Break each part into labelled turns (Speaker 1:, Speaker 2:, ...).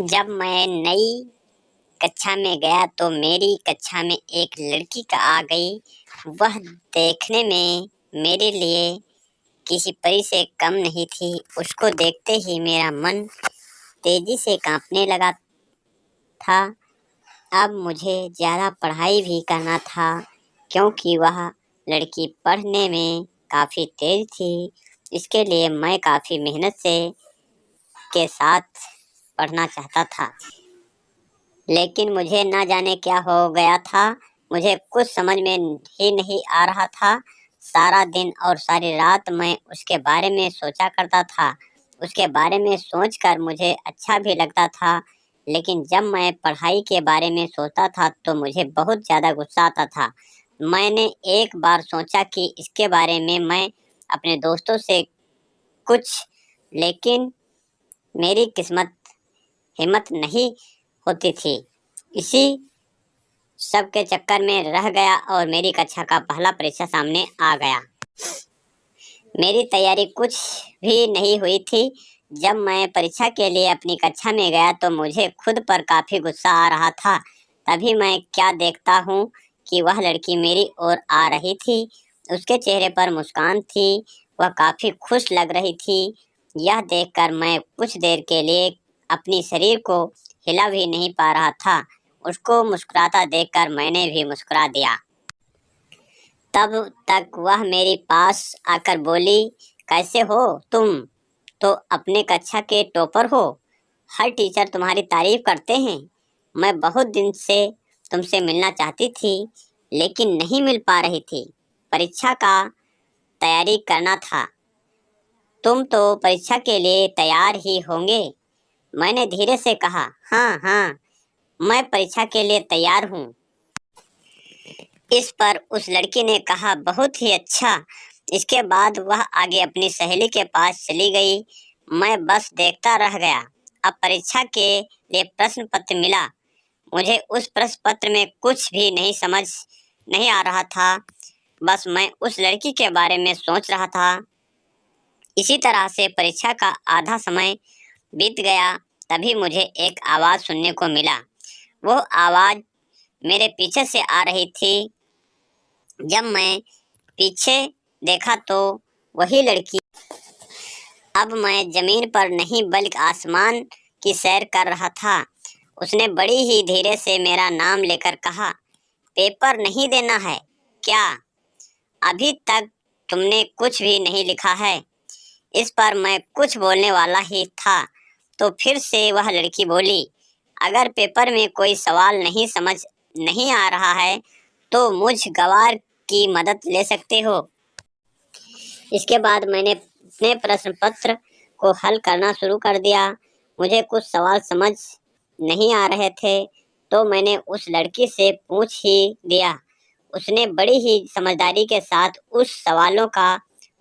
Speaker 1: जब मैं नई कक्षा में गया तो मेरी कक्षा में एक लड़की का आ गई। वह देखने में मेरे लिए किसी परी से कम नहीं थी। उसको देखते ही मेरा मन तेजी से कांपने लगा था। अब मुझे ज़्यादा पढ़ाई भी करना था क्योंकि वह लड़की पढ़ने में काफ़ी तेज थी। इसके लिए मैं काफ़ी मेहनत के साथ पढ़ना चाहता था, लेकिन मुझे ना जाने क्या हो गया था। मुझे कुछ समझ में ही नहीं आ रहा था। सारा दिन और सारी रात मैं उसके बारे में सोचा करता था। उसके बारे में सोचकर मुझे अच्छा भी लगता था, लेकिन जब मैं पढ़ाई के बारे में सोचता था तो मुझे बहुत ज़्यादा गुस्सा आता था। मैंने एक बार सोचा कि इसके बारे में मैं अपने दोस्तों से कुछ, लेकिन मेरी हिम्मत नहीं होती थी। इसी सब के चक्कर में रह गया और मेरी कक्षा का पहला परीक्षा सामने आ गया। मेरी तैयारी कुछ भी नहीं हुई थी। जब मैं परीक्षा के लिए अपनी कक्षा में गया तो मुझे खुद पर काफ़ी गुस्सा आ रहा था। तभी मैं क्या देखता हूँ कि वह लड़की मेरी ओर आ रही थी। उसके चेहरे पर मुस्कान थी। वह काफ़ी खुश लग रही थी। यह देखकर मैं कुछ देर के लिए अपनी शरीर को हिला भी नहीं पा रहा था। उसको मुस्कुराता देखकर मैंने भी मुस्कुरा दिया। तब तक वह मेरे पास आकर बोली, कैसे हो तुम? तो अपने कक्षा के टॉपर हो। हर टीचर तुम्हारी तारीफ करते हैं। मैं बहुत दिन से तुमसे मिलना चाहती थी, लेकिन नहीं मिल पा रही थी। परीक्षा का तैयारी करना था। तुम तो परीक्षा के लिए तैयार ही होंगे। मैंने धीरे से कहा, हाँ हाँ, मैं परीक्षा के लिए तैयार हूँ। इस पर उस लड़की ने कहा, बहुत ही अच्छा। इसके बाद वह आगे अपनी सहेली के पास चली गई। मैं बस देखता रह गया। अब परीक्षा के लिए प्रश्न पत्र मिला। मुझे उस प्रश्न पत्र में कुछ भी समझ नहीं आ रहा था। बस मैं उस लड़की के बारे में सोच रहा था। इसी तरह से परीक्षा का आधा समय बीत गया। तभी मुझे एक आवाज़ सुनने को मिला। वो आवाज़ मेरे पीछे से आ रही थी। जब मैं पीछे देखा तो वही लड़की। अब मैं जमीन पर नहीं बल्कि आसमान की सैर कर रहा था। उसने बड़ी ही धीरे से मेरा नाम लेकर कहा, पेपर नहीं देना है क्या? अभी तक तुमने कुछ भी नहीं लिखा है। इस पर मैं कुछ बोलने वाला ही था तो फिर से वह लड़की बोली, अगर पेपर में कोई सवाल समझ नहीं आ रहा है तो मुझ गवार की मदद ले सकते हो। इसके बाद मैंने अपने प्रश्न पत्र को हल करना शुरू कर दिया। मुझे कुछ सवाल समझ नहीं आ रहे थे तो मैंने उस लड़की से पूछ ही दिया। उसने बड़ी ही समझदारी के साथ उस सवालों का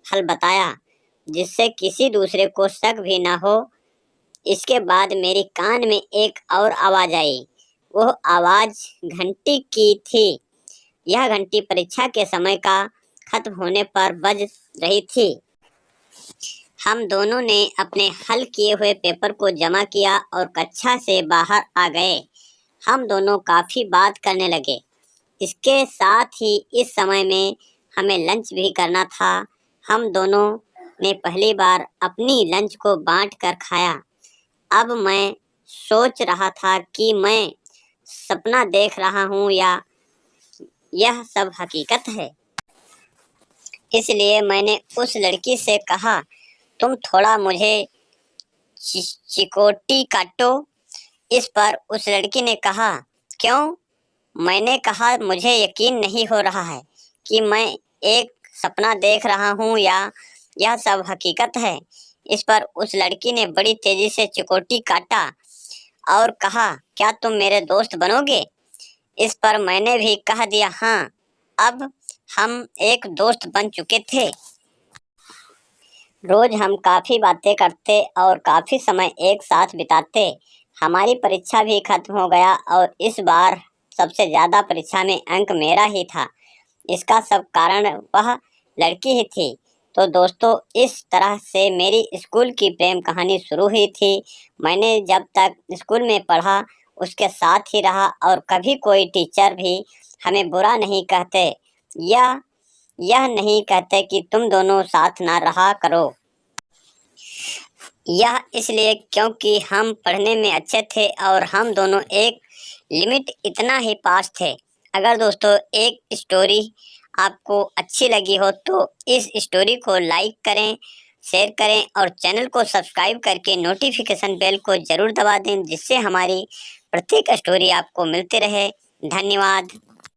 Speaker 1: हल बताया, जिससे किसी दूसरे को शक भी ना हो। इसके बाद मेरी कान में एक और आवाज़ आई। वह आवाज़ घंटी की थी। यह घंटी परीक्षा के समय का खत्म होने पर बज रही थी। हम दोनों ने अपने हल किए हुए पेपर को जमा किया और कक्षा से बाहर आ गए। हम दोनों काफ़ी बात करने लगे। इसके साथ ही इस समय में हमें लंच भी करना था। हम दोनों ने पहली बार अपनी लंच को बांट कर खाया। अब मैं सोच रहा था कि मैं सपना देख रहा हूँ या यह सब हकीकत है। इसलिए मैंने उस लड़की से कहा, तुम थोड़ा मुझे चिकोटी काटो। इस पर उस लड़की ने कहा, क्यों? मैंने कहा, मुझे यकीन नहीं हो रहा है कि मैं एक सपना देख रहा हूँ या यह सब हकीकत है। इस पर उस लड़की ने बड़ी तेजी से चिकोटी काटा और कहा, क्या तुम मेरे दोस्त बनोगे? इस पर मैंने भी कह दिया, हाँ। अब हम एक दोस्त बन चुके थे। रोज हम काफ़ी बातें करते और काफ़ी समय एक साथ बिताते। हमारी परीक्षा भी खत्म हो गया और इस बार सबसे ज़्यादा परीक्षा में अंक मेरा ही था। इसका सब कारण वह लड़की ही थी तो दोस्तों इस तरह से मेरी स्कूल की प्रेम कहानी शुरू हुई थी। मैंने जब तक स्कूल में पढ़ा उसके साथ ही रहा और कभी कोई टीचर भी हमें बुरा नहीं कहते या यह नहीं कहते कि तुम दोनों साथ ना रहा करो। यह इसलिए क्योंकि हम पढ़ने में अच्छे थे और हम दोनों एक लिमिट इतना ही पास थे। अगर दोस्तों एक स्टोरी आपको अच्छी लगी हो तो इस स्टोरी को लाइक करें, शेयर करें और चैनल को सब्सक्राइब करके नोटिफिकेशन बेल को ज़रूर दबा दें, जिससे हमारी प्रत्येक स्टोरी आपको मिलती रहे। धन्यवाद।